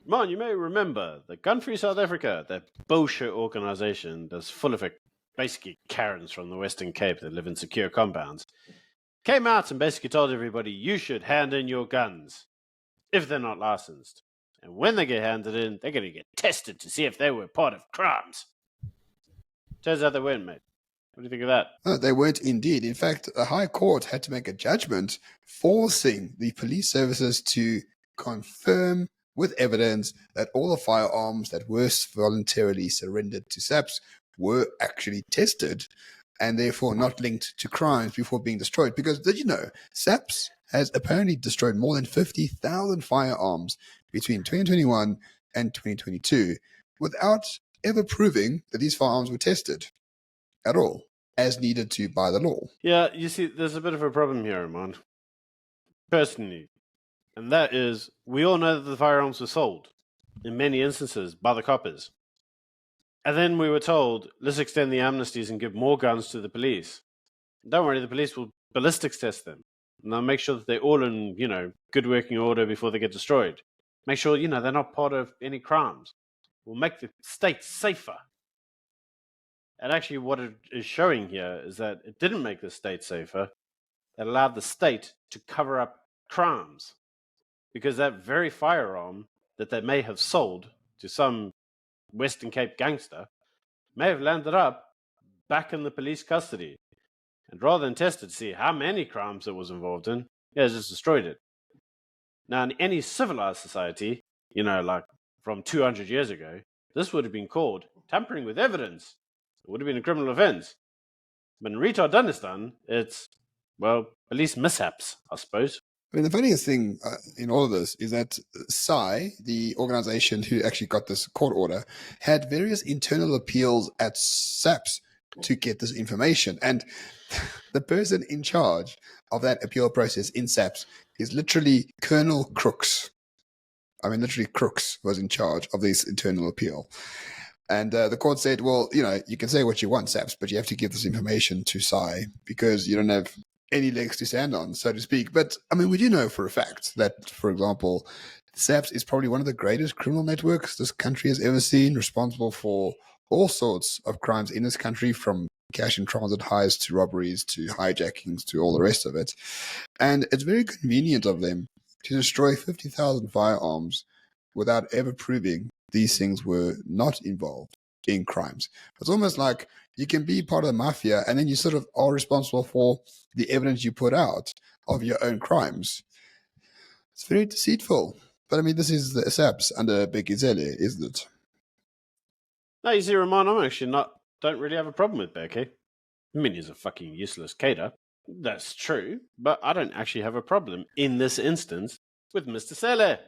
Man, you may remember the Gun Free South Africa, that bullshit organization that's full of basically Karens from the Western Cape that live in secure compounds, came out and basically told everybody you should hand in your guns if they're not licensed. And when they get handed in, they're going to get tested to see if they were part of crimes. Turns out they weren't, mate. What do you think of that? No, they weren't indeed. In fact, the High Court had to make a judgment forcing the police services to confirm with evidence that all the firearms that were voluntarily surrendered to SAPS were actually tested and therefore not linked to crimes before being destroyed. Because did you know, SAPS has apparently destroyed more than 50,000 firearms between 2021 and 2022 without ever proving that these firearms were tested at all, as needed to by the law. Yeah, you see, there's a bit of a problem here, Armand. Personally. And that is, we all know that the firearms were sold, in many instances, by the coppers. And then we were told, let's extend the amnesties and give more guns to the police. Don't worry, the police will ballistics test them. And they'll make sure that they're all in, good working order before they get destroyed. Make sure, they're not part of any crimes. We'll make the state safer. And actually what it is showing here is that it didn't make the state safer. It allowed the state to cover up crimes. Because that very firearm that they may have sold to some Western Cape gangster may have landed up back in the police custody. And rather than test it to see how many crimes it was involved in, it just destroyed it. Now, in any civilized society, like from 200 years ago, this would have been called tampering with evidence. It would have been a criminal offense. But in Retardanistan, it's, police mishaps, I suppose. I mean, the funniest thing in all of this is that SAI, the organization who actually got this court order, had various internal appeals at SAPS to get this information. And the person in charge of that appeal process in SAPS is literally Colonel Crooks. I mean, literally Crooks was in charge of this internal appeal. And the court said, well, you can say what you want, SAPS, but you have to give this information to SAI because you don't have any legs to stand on, so to speak. But, I mean, we do know for a fact that, for example, SAPS is probably one of the greatest criminal networks this country has ever seen, responsible for all sorts of crimes in this country, from cash in transit heists to robberies to hijackings to all the rest of it. And it's very convenient of them to destroy 50,000 firearms without ever proving these things were not involved in crimes. It's almost like you can be part of the mafia and then you sort of are responsible for the evidence you put out of your own crimes. It's very deceitful. But I mean, this is the SAPS under Bekizele, isn't it? No, you see, Ramon, don't really have a problem with Beke. I mean, he's a fucking useless cater. That's true, but I don't actually have a problem, in this instance, with Mr. Sele. I have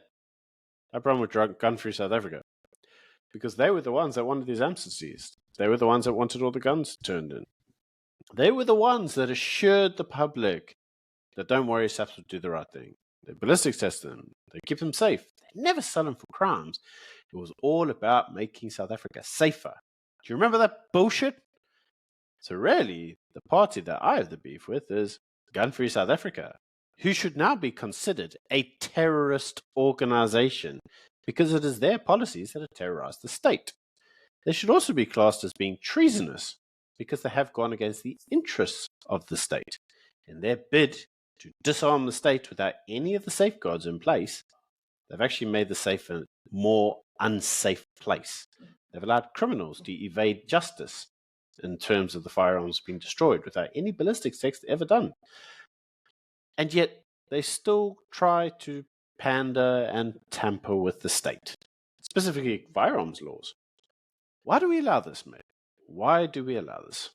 a problem with Gun Free South Africa. Because they were the ones that wanted these amnesties. They were the ones that wanted all the guns turned in. They were the ones that assured the public that, don't worry, SAPS would do the right thing. They ballistics test them. They keep them safe. They never sell them for crimes. It was all about making South Africa safer. Do you remember that bullshit? So really, the party that I have the beef with is Gun Free South Africa, who should now be considered a terrorist organization because it is their policies that have terrorized the state. They should also be classed as being treasonous because they have gone against the interests of the state. In their bid to disarm the state without any of the safeguards in place, they've actually made the state a more unsafe place. They've allowed criminals to evade justice in terms of the firearms being destroyed without any ballistics tests ever done. And yet they still try to pander and tamper with the state, specifically firearms laws. Why do we allow this, mate? Why do we allow this?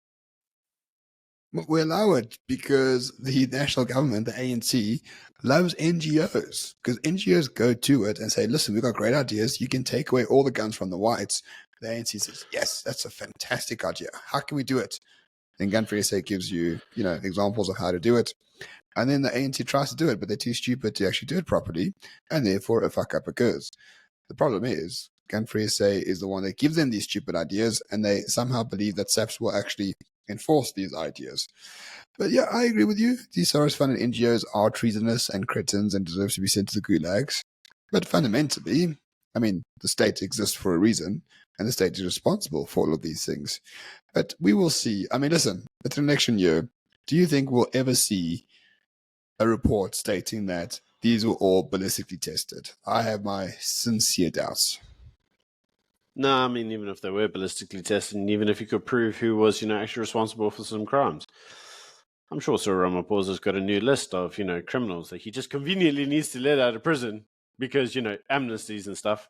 We allow it because the national government, the ANC, loves NGOs. Because NGOs go to it and say, listen, we've got great ideas. You can take away all the guns from the whites. The ANC says, yes, that's a fantastic idea. How can we do it? And Gun Free SA gives you, examples of how to do it. And then the ANC tries to do it, but they're too stupid to actually do it properly. And therefore, a fuck up occurs. The problem is, Gun Free SA is the one that gives them these stupid ideas, and they somehow believe that SAPS will actually enforce these ideas. But yeah, I agree with you. These Soros-funded NGOs are treasonous and cretins and deserve to be sent to the gulags. But fundamentally, I mean, the state exists for a reason, and the state is responsible for all of these things. But we will see. I mean, listen, it's an election year. Do you think we'll ever see a report stating that these were all ballistically tested? I have my sincere doubts. No, I mean, even if they were ballistically tested, and even if you could prove who was, actually responsible for some crimes, I'm sure Cyril Ramaphosa's got a new list of, criminals that he just conveniently needs to let out of prison because, amnesties and stuff.